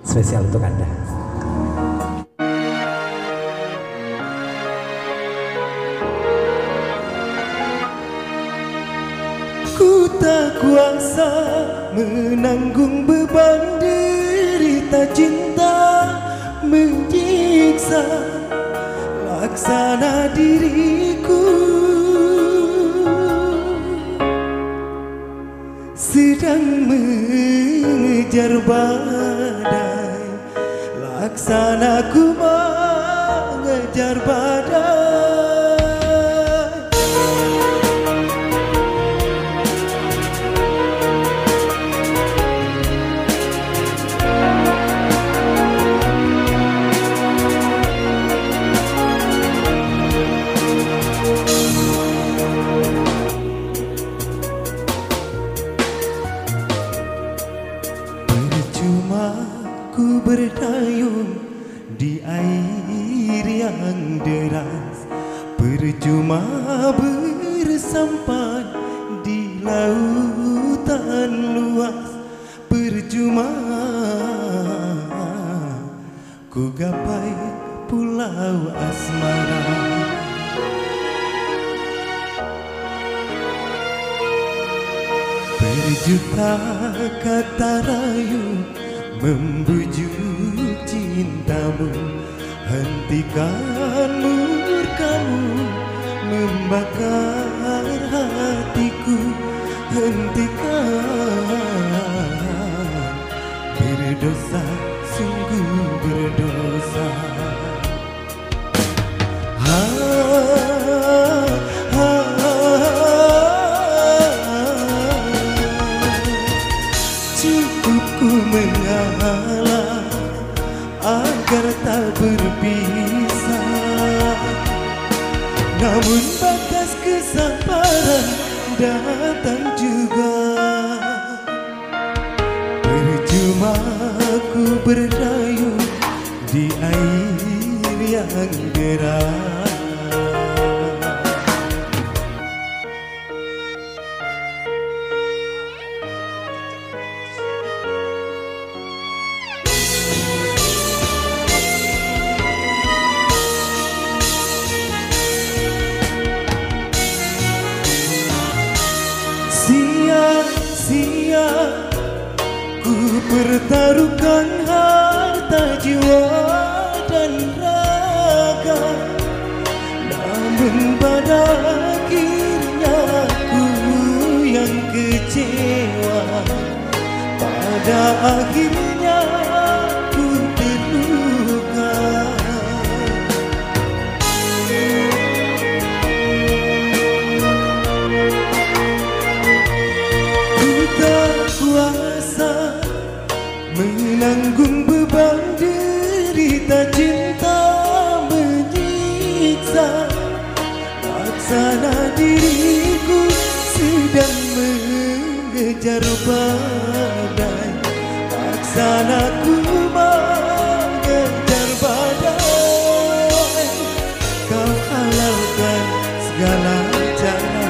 spesial untuk Anda. Ku tak kuasa menanggung beban derita cinta menyiksa laksana diriku, sedang mengejar badai laksana ku mengejar badai. Ku berdayung di air yang deras, percuma bersampan di lautan luas, percuma ku gapai pulau asmara. Berjuta kata rayu membujuk cintamu, hentikan murkamu membakar hatiku, hentikan. Berdosa, sungguh berdosa. Cukup ku mengalah agar tak berpisah, namun batas kesabaran datang juga. Percuma ku berdayung di air yang deras. Sia-sia ku pertaruhkan harta jiwa dan raga, namun pada akhirnya ku yang kecewa. Pada akhirnya ku terluka. Kuasa menanggung beban derita cinta menyiksa laksana diriku sedang mengejar badai, laksana ku mengejar badai. Kau halalkan segala cara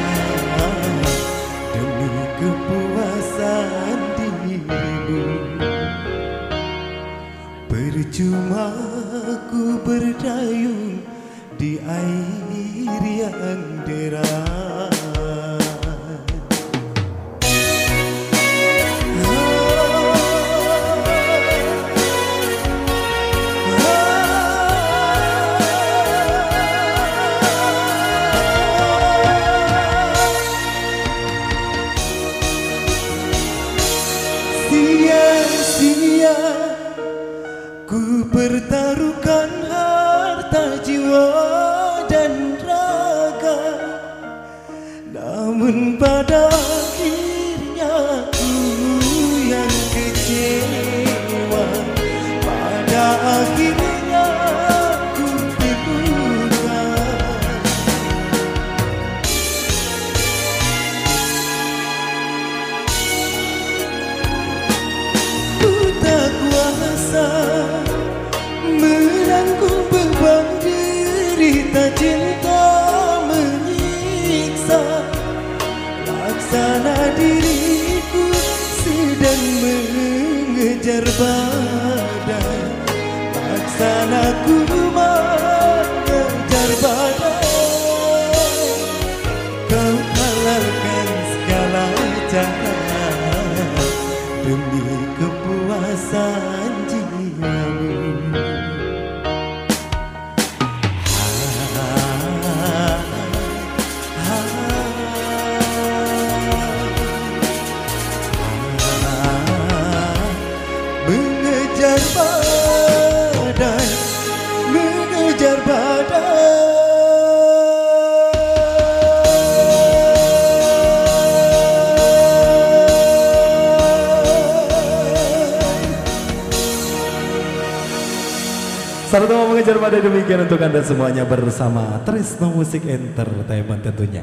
demi kepuasan dirimu. Percuma ku berdayung di air yang deras. Sia-sia ku pertaruhkan harta jiwa dan raga, namun pada akhirnya ku yang kecewa. Pada akhirnya ku terluka. Ku tak kuasa menanggung beban derita cinta menyiksa laksana diriku dan mengejar badai, laksanaku mengejar badai. Kau halalkan segala cara demi kepuasan jiwamu. Mengejar badai, mengejar badai. Sarto mengejar badai, demikian untuk Anda semuanya bersama Tresno Musik Entertainment tentunya.